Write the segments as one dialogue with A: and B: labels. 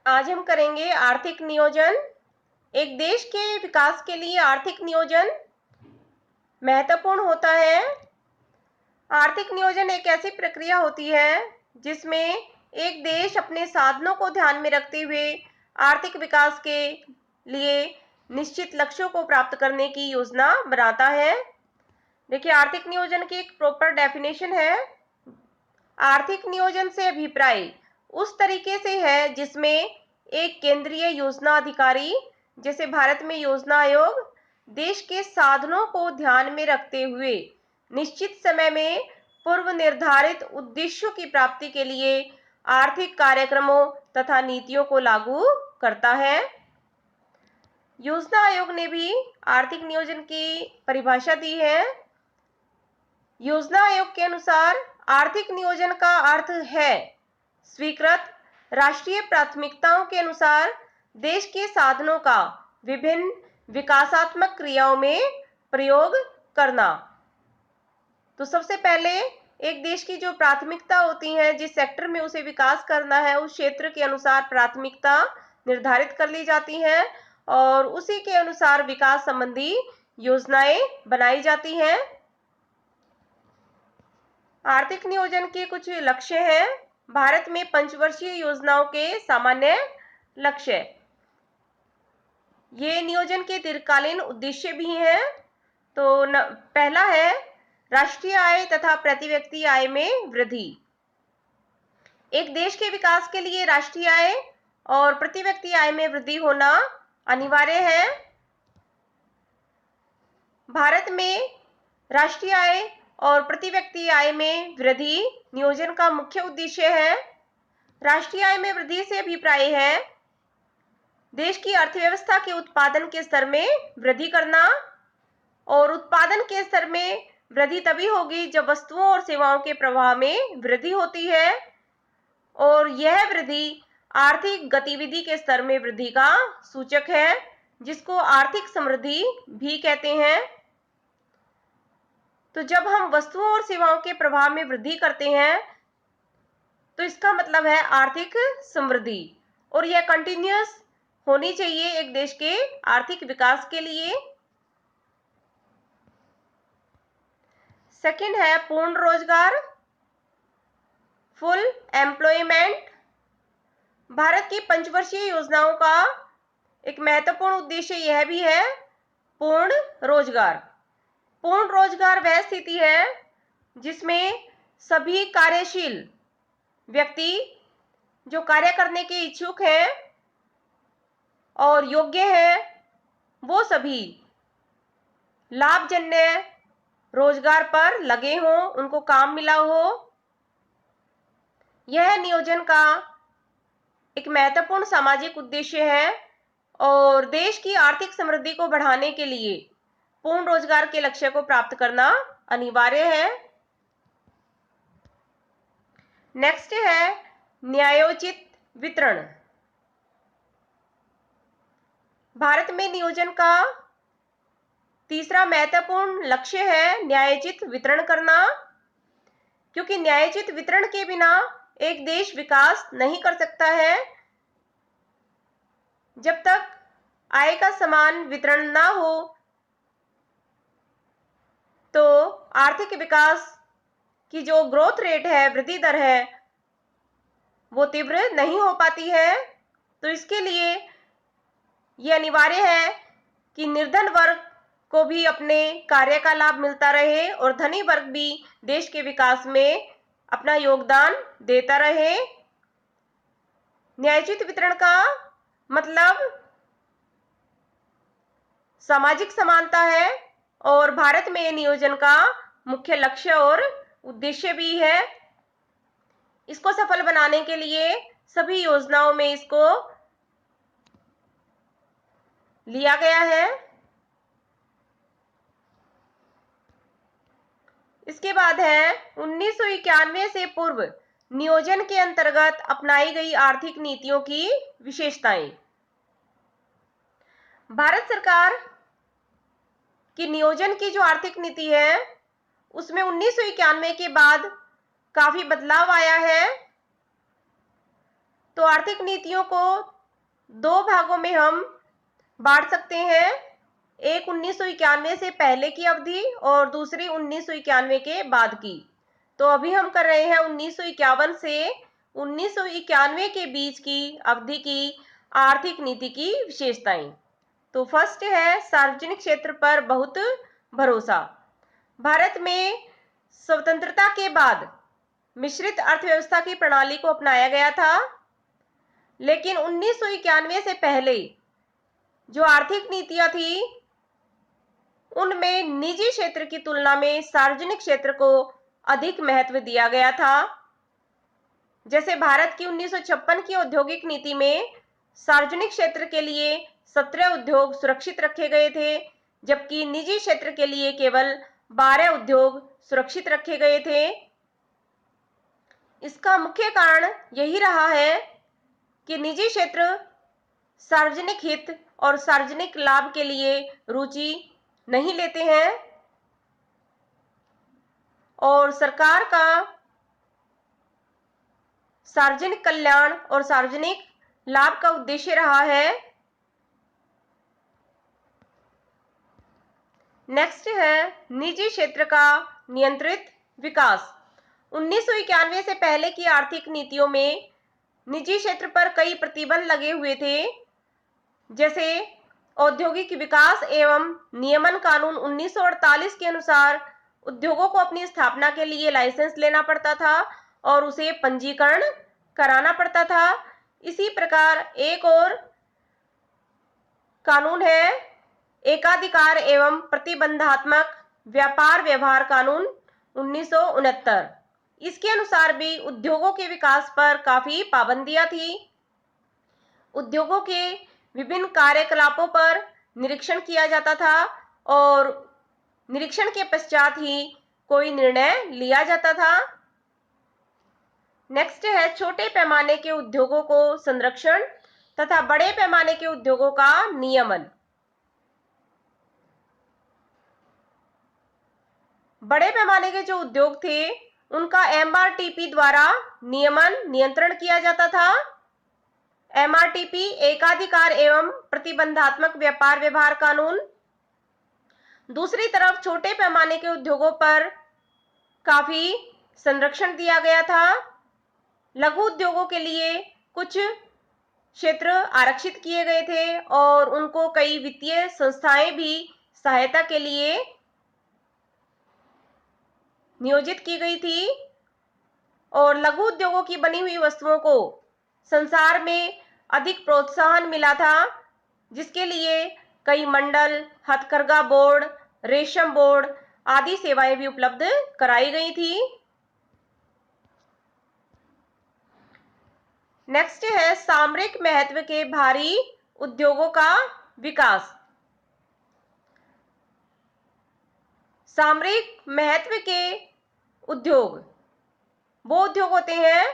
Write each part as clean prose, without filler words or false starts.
A: आज हम करेंगे आर्थिक नियोजन। एक देश के विकास के लिए आर्थिक नियोजन महत्वपूर्ण होता है। आर्थिक नियोजन एक ऐसी प्रक्रिया होती है जिसमें एक देश अपने साधनों को ध्यान में रखते हुए आर्थिक विकास के लिए निश्चित लक्ष्यों को प्राप्त करने की योजना बनाता है। देखिए, आर्थिक नियोजन की एक प्रॉपर डेफिनेशन है। आर्थिक नियोजन से अभिप्राय उस तरीके से है जिसमें एक केंद्रीय योजना अधिकारी, जैसे भारत में योजना आयोग, देश के साधनों को ध्यान में रखते हुए निश्चित समय में पूर्व निर्धारित उद्देश्यों की प्राप्ति के लिए आर्थिक कार्यक्रमों तथा नीतियों को लागू करता है। योजना आयोग ने भी आर्थिक नियोजन की परिभाषा दी है। योजना आयोग के अनुसार आर्थिक नियोजन का अर्थ है स्वीकृत राष्ट्रीय प्राथमिकताओं के अनुसार देश के साधनों का विभिन्न विकासात्मक क्रियाओं में प्रयोग करना। तो सबसे पहले एक देश की जो प्राथमिकता होती है, जिस सेक्टर में उसे विकास करना है, उस क्षेत्र के अनुसार प्राथमिकता निर्धारित कर ली जाती है और उसी के अनुसार विकास संबंधी योजनाएं बनाई जाती हैं। आर्थिक नियोजन के कुछ लक्ष्य हैं। भारत में पंचवर्षीय योजनाओं के सामान्य लक्ष्य, ये नियोजन के दीर्घकालीन उद्देश्य भी हैं। तो पहला है राष्ट्रीय आय तथा प्रति व्यक्ति आय में वृद्धि। एक देश के विकास के लिए राष्ट्रीय आय और प्रति व्यक्ति आय में वृद्धि होना अनिवार्य है। भारत में राष्ट्रीय आय और प्रति व्यक्ति आय में वृद्धि नियोजन का मुख्य उद्देश्य है। राष्ट्रीय आय में वृद्धि से अभिप्राय है देश की अर्थव्यवस्था के उत्पादन के स्तर में वृद्धि करना, और उत्पादन के स्तर में वृद्धि तभी होगी जब वस्तुओं और सेवाओं के प्रवाह में वृद्धि होती है, और यह वृद्धि आर्थिक गतिविधि के स्तर में वृद्धि का सूचक है, जिसको आर्थिक समृद्धि भी कहते हैं। तो जब हम वस्तुओं और सेवाओं के प्रवाह में वृद्धि करते हैं तो इसका मतलब है आर्थिक समृद्धि, और यह कंटिन्यूअस होनी चाहिए एक देश के आर्थिक विकास के लिए। सेकंड है पूर्ण रोजगार, फुल एम्प्लॉयमेंट। भारत की पंचवर्षीय योजनाओं का एक महत्वपूर्ण उद्देश्य यह भी है पूर्ण रोजगार। पूर्ण रोजगार वह स्थिति है जिसमें सभी कार्यशील व्यक्ति जो कार्य करने के इच्छुक हैं और योग्य हैं, वो सभी लाभजन्य रोजगार पर लगे हों, उनको काम मिला हो। यह नियोजन का एक महत्वपूर्ण सामाजिक उद्देश्य है और देश की आर्थिक समृद्धि को बढ़ाने के लिए पूर्ण रोजगार के लक्ष्य को प्राप्त करना अनिवार्य है। नेक्स्ट है न्यायोचित वितरण। भारत में नियोजन का तीसरा महत्वपूर्ण लक्ष्य है न्यायोचित वितरण करना, क्योंकि न्यायोचित वितरण के बिना एक देश विकास नहीं कर सकता है। जब तक आय का समान वितरण ना हो तो आर्थिक विकास की जो ग्रोथ रेट है, वृद्धि दर है, वो तीव्र नहीं हो पाती है। तो इसके लिए ये अनिवार्य है कि निर्धन वर्ग को भी अपने कार्य का लाभ मिलता रहे और धनी वर्ग भी देश के विकास में अपना योगदान देता रहे। न्यायोचित वितरण का मतलब सामाजिक समानता है और भारत में नियोजन का मुख्य लक्ष्य और उद्देश्य भी है। इसको सफल बनाने के लिए सभी योजनाओं में इसको लिया गया है। इसके बाद है 1991 से पूर्व नियोजन के अंतर्गत अपनाई गई आर्थिक नीतियों की विशेषताएं। भारत सरकार की नियोजन की जो आर्थिक नीति है उसमें 1991 के बाद काफी बदलाव आया है। तो आर्थिक नीतियों को दो भागों में हम बांट सकते हैं, एक 1991 से पहले की अवधि और दूसरी 1991 के बाद की। तो अभी हम कर रहे हैं 1951 से 1991 के बीच की अवधि की आर्थिक नीति की विशेषताएं। तो फर्स्ट है सार्वजनिक क्षेत्र पर बहुत भरोसा। भारत में स्वतंत्रता के बाद मिश्रित अर्थव्यवस्था की प्रणाली को अपनाया गया था, लेकिन 1991 से पहले जो आर्थिक नीतियां थी उनमें निजी क्षेत्र की तुलना में सार्वजनिक क्षेत्र को अधिक महत्व दिया गया था। जैसे भारत की 1956 की औद्योगिक नीति में सार्वजनिक क्षेत्र के लिए 17 उद्योग सुरक्षित रखे गए थे, जबकि निजी क्षेत्र के लिए केवल 12 उद्योग सुरक्षित रखे गए थे। इसका मुख्य कारण यही रहा है कि निजी क्षेत्र सार्वजनिक हित और सार्वजनिक लाभ के लिए रुचि नहीं लेते हैं और सरकार का सार्वजनिक कल्याण और सार्वजनिक लाभ का उद्देश्य रहा है। नेक्स्ट है निजी क्षेत्र का नियंत्रित विकास। 1991 से पहले की आर्थिक नीतियों में निजी क्षेत्र पर कई प्रतिबंध लगे हुए थे, जैसे औद्योगिक विकास एवं नियमन कानून 1948 के अनुसार उद्योगों को अपनी स्थापना के लिए लाइसेंस लेना पड़ता था और उसे पंजीकरण कराना पड़ता था। इसी प्रकार एक और कानून है एकाधिकार एवं प्रतिबंधात्मक व्यापार व्यवहार कानून 1969। इसके अनुसार भी उद्योगों के विकास पर काफी पाबंदियां थी। उद्योगों के विभिन्न कार्यकलापों पर निरीक्षण किया जाता था और निरीक्षण के पश्चात ही कोई निर्णय लिया जाता था। नेक्स्ट है छोटे पैमाने के उद्योगों को संरक्षण तथा बड़े पैमाने के उद्योगों का नियमन। बड़े पैमाने के जो उद्योग थे उनका एमआरटीपी द्वारा नियमन नियंत्रण किया जाता था। एमआरटीपी एकाधिकार एवं प्रतिबंधात्मक व्यापार व्यवहार कानून। दूसरी तरफ छोटे पैमाने के उद्योगों पर काफी संरक्षण दिया गया था। लघु उद्योगों के लिए कुछ क्षेत्र आरक्षित किए गए थे और उनको कई वित्तीय संस्थाएं भी सहायता के लिए नियोजित की गई थी और लघु उद्योगों की बनी हुई वस्तुओं को संसार में अधिक प्रोत्साहन मिला था, जिसके लिए कई मंडल, हथकरघा बोर्ड, रेशम बोर्ड आदि सेवाएं भी उपलब्ध कराई गई थी। नेक्स्ट है सामरिक महत्व के भारी उद्योगों का विकास। सामरिक महत्व के उद्योग वो उद्योग होते हैं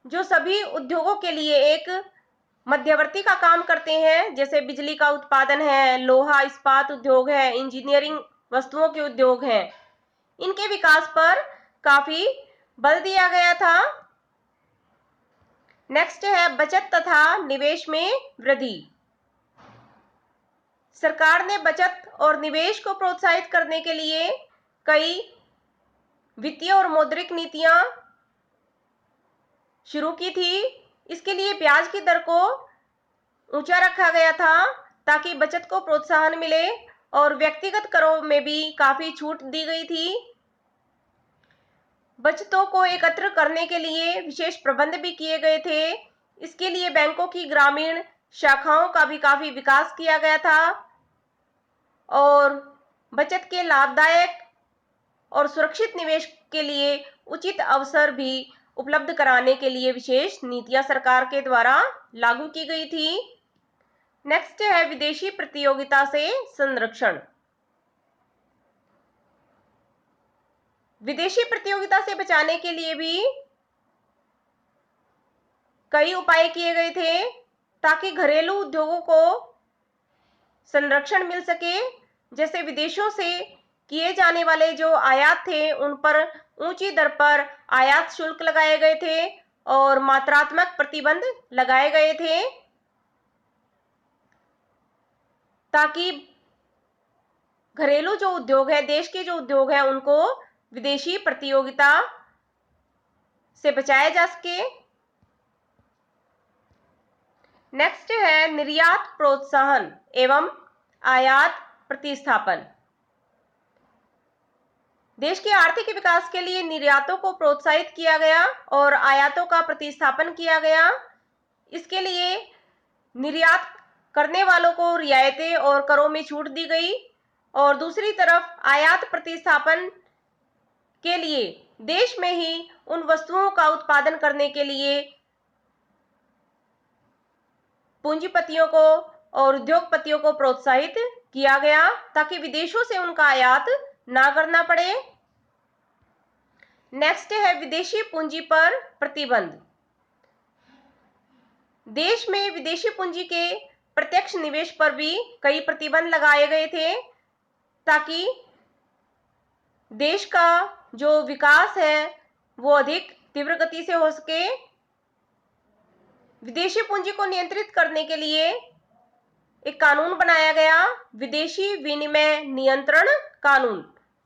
A: जो सभी उद्योगों के लिए एक मध्यवर्ती का काम करते हैं, जैसे बिजली का उत्पादन है, लोहा इस्पात उद्योग है, इंजीनियरिंग वस्तुओं के उद्योग हैं। इनके विकास पर काफी बल दिया गया था। नेक्स्ट है बचत तथा निवेश में वृद्धि। सरकार ने बचत और निवेश को प्रोत्साहित करने के लिए कई वित्तीय और मौद्रिक नीतियां शुरू की थी। इसके लिए ब्याज की दर को ऊंचा रखा गया था ताकि बचत को प्रोत्साहन मिले और व्यक्तिगत करों में भी काफी छूट दी गई थी। बचतों को एकत्र करने के लिए विशेष प्रबंध भी किए गए थे। इसके लिए बैंकों की ग्रामीण शाखाओं का भी काफी विकास किया गया था और बचत के लाभदायक और सुरक्षित निवेश के लिए उचित अवसर भी उपलब्ध कराने के लिए विशेष नीतियां सरकार के द्वारा लागू की गई थी। नेक्स्ट है विदेशी प्रतियोगिता से संरक्षण। विदेशी प्रतियोगिता से बचाने के लिए भी कई उपाय किए गए थे ताकि घरेलू उद्योगों को संरक्षण मिल सके। जैसे विदेशों से किए जाने वाले जो आयात थे उन पर ऊंची दर पर आयात शुल्क लगाए गए थे और मात्रात्मक प्रतिबंध लगाए गए थे। ताकि घरेलू जो उद्योग है, देश के जो उद्योग है, उनको विदेशी प्रतियोगिता से बचाया जा सके। नेक्स्ट है निर्यात प्रोत्साहन एवं आयात प्रतिस्थापन। देश के आर्थिक विकास के लिए निर्यातों को प्रोत्साहित किया गया और आयातों का प्रतिस्थापन किया गया। इसके लिए निर्यात करने वालों को रियायतें और करों में छूट दी गई और दूसरी तरफ आयात प्रतिस्थापन के लिए देश में ही उन वस्तुओं का उत्पादन करने के लिए पूंजीपतियों को और उद्योगपतियों को प्रोत्साहित किया गया ताकि विदेशों से उनका आयात ना करना पड़े। नेक्स्ट है विदेशी पूंजी पर प्रतिबंध। देश में विदेशी पूंजी के प्रत्यक्ष निवेश पर भी कई प्रतिबंध लगाए गए थे ताकि देश का जो विकास है वो अधिक तीव्र गति से हो सके। विदेशी पूंजी को नियंत्रित करने के लिए एक कानून बनाया गया, विदेशी विनिमय नियंत्रण कानून,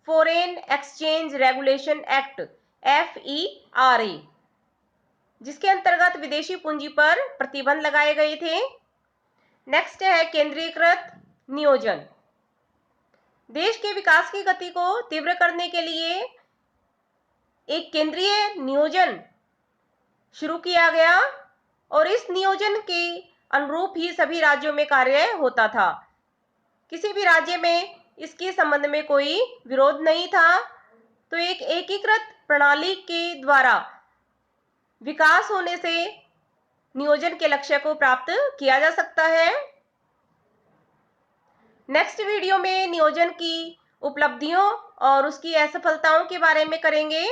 A: foreign exchange regulation act FERA, जिसके अंतर्गत विदेशी पूंजी पर प्रतिबंध लगाए गए थे। नेक्स्ट है केंद्रीकृत नियोजन। देश के विकास की गति को तीव्र करने के लिए एक केंद्रीय नियोजन शुरू किया गया और इस नियोजन के अनुरूप ही सभी राज्यों में कार्य होता था। किसी भी राज्य में इसके संबंध में कोई विरोध नहीं था, तो एक एकीकृत प्रणाली के द्वारा विकास होने से नियोजन के लक्ष्य को प्राप्त किया जा सकता है। नेक्स्ट वीडियो में नियोजन की उपलब्धियों और उसकी असफलताओं के बारे में करेंगे।